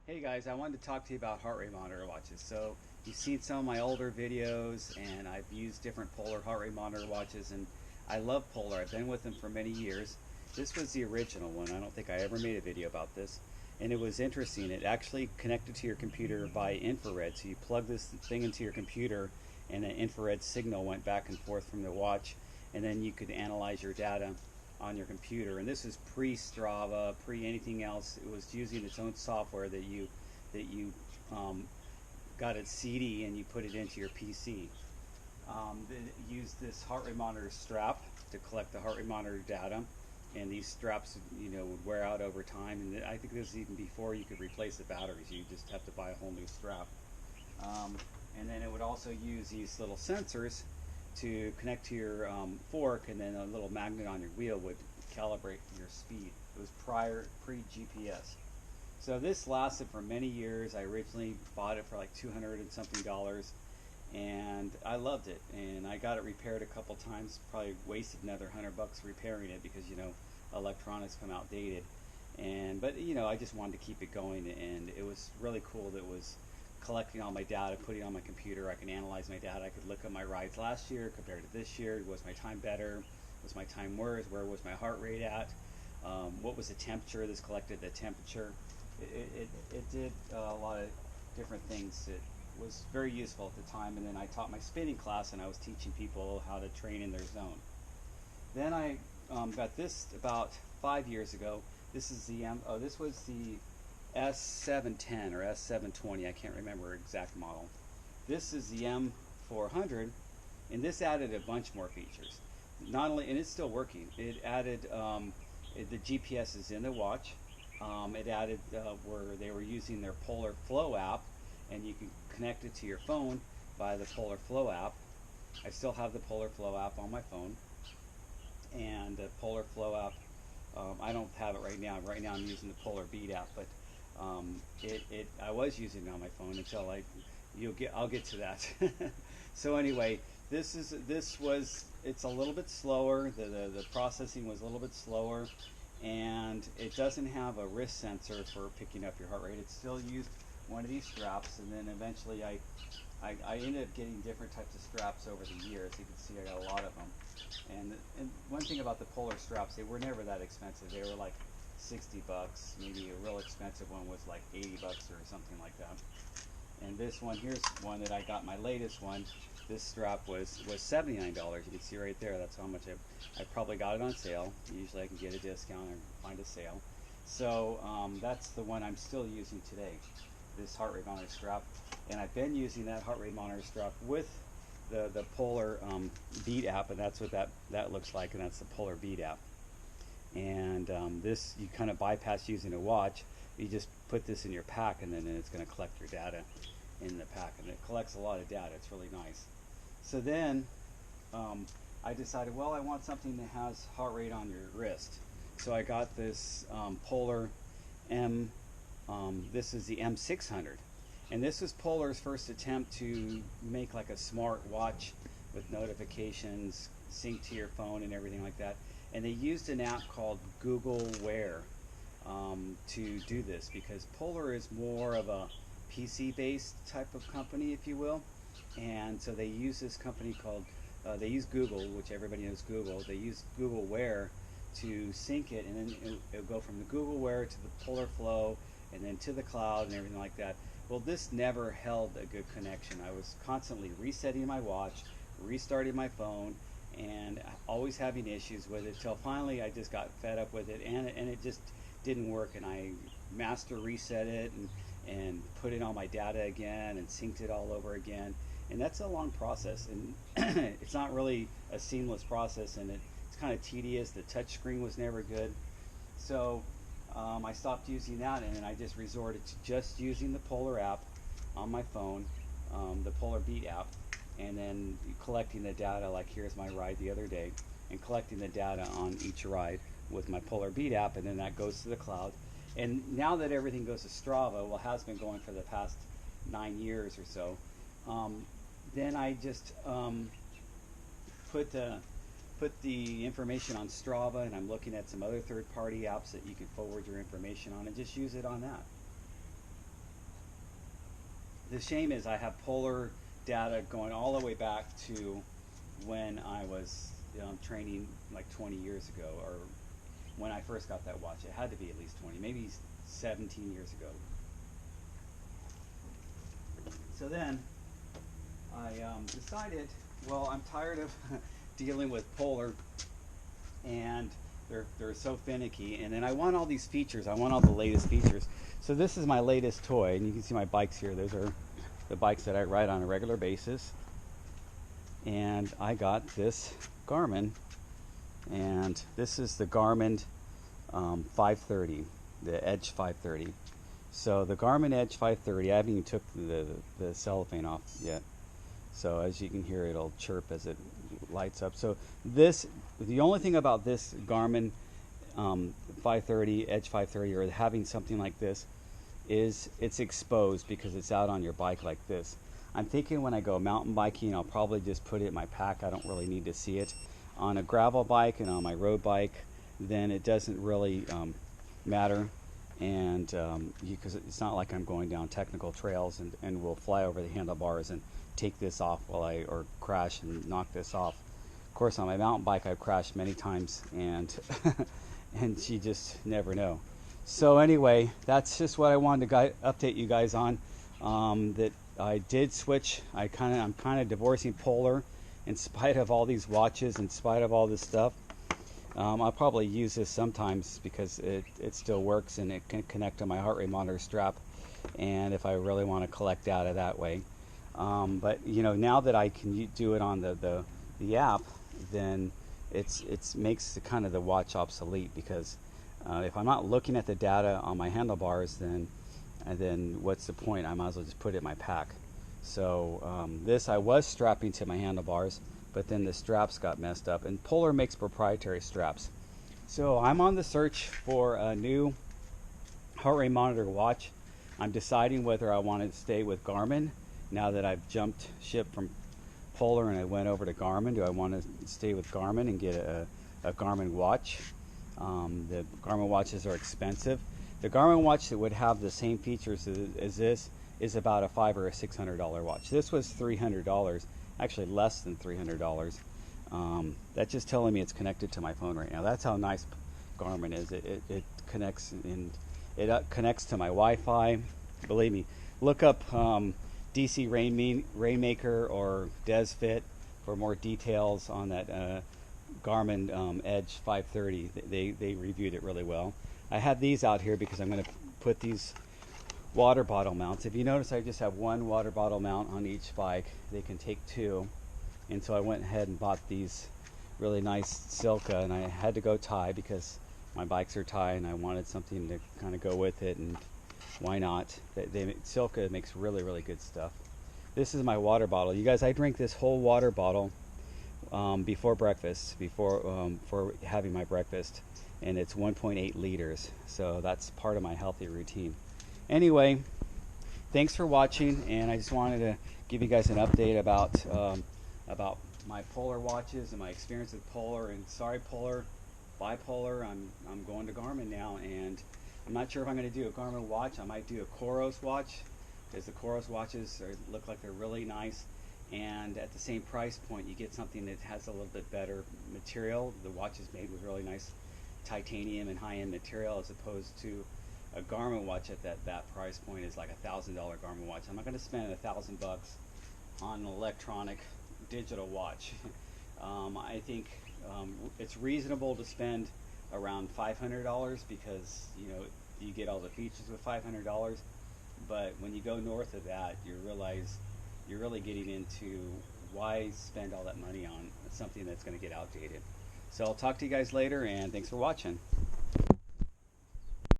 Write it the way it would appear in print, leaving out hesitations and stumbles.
Hey guys, I wanted to talk to you about heart rate monitor watches. So you've seen some of my older videos and I've used different Polar heart rate monitor watches, and I love Polar. I've been with them for many years. This was the original one. I don't think I ever made a video about this. And it was interesting. It actually connected to your computer by infrared. So you plug this thing into your computer and an infrared signal went back and forth from the watch, and then you could analyze your data on your computer. And this is pre-Strava, pre-anything else. It was using its own software that you got at CD and you put it into your PC. It used this heart rate monitor strap to collect the heart rate monitor data, and these straps, would wear out over time. And I think this is even before you could replace the batteries. You just have to buy a whole new strap. And then it would also use these little sensors to connect to your fork, and then a little magnet on your wheel would calibrate your speed. It was pre-GPS. So this lasted for many years. I originally bought it for like $200 and something, and I loved it. And I got it repaired a couple times. Probably wasted another $100 repairing it because electronics come outdated. But I just wanted to keep it going, and it was really cool that it was collecting all my data, putting it on my computer. I can analyze my data. I could look at my rides last year compared to this year. Was my time better? Was my time worse? Where was my heart rate at? What was the temperature? This collected the temperature. It did a lot of different things. It was very useful at the time. And then I taught my spinning class, and I was teaching people how to train in their zone. Then I got this about 5 years ago. This is this was the S710 or S720, I can't remember exact model. This is the M400, and this added a bunch more features. Not only, and it's still working, it added the GPS is in the watch. It added where they were using their Polar Flow app, and you can connect it to your phone by the Polar Flow app. I still have the Polar Flow app on my phone, and the Polar Flow app, I don't have it right now. Right now I'm using the Polar Beat app, but I was using it on my phone until I'll get to that. So anyway, it's a little bit slower. The processing was a little bit slower, and it doesn't have a wrist sensor for picking up your heart rate. It still used one of these straps, and then eventually I ended up getting different types of straps over the years. You can see I got a lot of them. And one thing about the Polar straps, they were never that expensive. They were like $60. Maybe a real expensive one was like $80 or something like that. And this one, here's one that I got, my latest one. This strap was $79. You can see right there, that's how much I probably got it on sale. Usually I can get a discount or find a sale. So that's the one I'm still using today, this heart rate monitor strap. And I've been using that heart rate monitor strap with the Polar Beat app, and that's what that looks like, and that's the Polar Beat app. And this, you kind of bypass using a watch. You just put this in your pack, and then it's going to collect your data in the pack, and it collects a lot of data. It's really nice. So then I decided, well, I want something that has heart rate on your wrist. So I got this Polar M. This is the M600, and this was Polar's first attempt to make like a smart watch with notifications, sync to your phone, and everything like that. And they used an app called Google Wear to do this, because Polar is more of a PC-based type of company, if you will. And so they use this company called, they use Google, which everybody knows Google. They use Google Wear to sync it, and then it'll go from the Google Wear to the Polar Flow, and then to the cloud and everything like that. Well, this never held a good connection. I was constantly resetting my watch, restarting my phone, and always having issues with it, till finally I just got fed up with it, and it just didn't work. And I master reset it and put in all my data again and synced it all over again, and that's a long process, and it's not really a seamless process, and it's kind of tedious. The touch screen was never good, so I stopped using that, and then I just resorted to just using the Polar app on my phone, the Polar Beat app, and then collecting the data. Like here's my ride the other day, and collecting the data on each ride with my Polar Beat app, and then that goes to the cloud. And now that everything goes to Strava, well, has been going for the past 9 years or so, then I just put the information on Strava, and I'm looking at some other third-party apps that you can forward your information on, and just use it on that. the shame is I have Polar data going all the way back to when I was training like 20 years ago, or when I first got that watch. It had to be at least 20, maybe 17 years ago. So then I decided, well, I'm tired of dealing with Polar, and they're so finicky, and then I want all these features. I want all the latest features. So this is my latest toy, and you can see my bikes here. Those are the bikes that I ride on a regular basis. And I got this Garmin, and this is the Garmin 530, the Edge 530. So the Garmin Edge 530, I haven't even took the cellophane off yet. So as you can hear, it'll chirp as it lights up. So this, the only thing about this Garmin 530, Edge 530, or having something like this, is it's exposed because it's out on your bike like this. I'm thinking when I go mountain biking, I'll probably just put it in my pack. I don't really need to see it. On a gravel bike and on my road bike, then it doesn't really matter. And because it's not like I'm going down technical trails and will fly over the handlebars and take this off or crash and knock this off. Of course, on my mountain bike, I've crashed many times, and and you just never know. So anyway, that's just what I wanted to update you guys on. That I did switch. I'm kind of divorcing Polar, in spite of all these watches, in spite of all this stuff. I'll probably use this sometimes because it still works, and it can connect to my heart rate monitor strap, and if I really want to collect data that way. But you know, now that I can do it on the app, then it makes the watch obsolete, because if I'm not looking at the data on my handlebars, then what's the point? I might as well just put it in my pack. So this I was strapping to my handlebars, but then the straps got messed up, and Polar makes proprietary straps. So I'm on the search for a new heart rate monitor watch. I'm deciding whether I want to stay with Garmin now that I've jumped ship from Polar and I went over to Garmin. Do I want to stay with Garmin and get a Garmin watch? The Garmin watches are expensive. The Garmin watch that would have the same features as this is about a $500 or $600 watch. This was $300, actually less than $300. That's just telling me it's connected to my phone right now. That's how nice Garmin is. It connects, and it connects to my Wi-Fi. Believe me, look up DC Rainmaker or DesFit for more details on that Garmin Edge 530. They reviewed it really well. I have these out here because I'm going to put these water bottle mounts. If you notice, I just have one water bottle mount on each bike. They can take two, and so I went ahead and bought these really nice Silka, and I had to go tie because my bikes are tie, and I wanted something to kind of go with it, and why not? Silka makes really good stuff. This is my water bottle. You guys, I drink this whole water bottle before breakfast, for having my breakfast, and it's 1.8 liters, so that's part of my healthy routine. Anyway, thanks for watching, and I just wanted to give you guys an update about my Polar watches and my experience with Polar. And sorry, Polar, bye Polar. I'm going to Garmin now, and I'm not sure if I'm going to do a Garmin watch. I might do a Coros watch, because the Coros watches look like they're really nice, and at the same price point, you get something that has a little bit better material. The watch is made with really nice titanium and high-end material, as opposed to a Garmin watch at that price point is like $1,000 Garmin watch. I'm not going to spend $1,000 on an electronic digital watch. I think it's reasonable to spend around $500, because you get all the features with $500. But when you go north of that, you realize you're really getting into why spend all that money on something that's going to get outdated. So I'll talk to you guys later, and thanks for watching.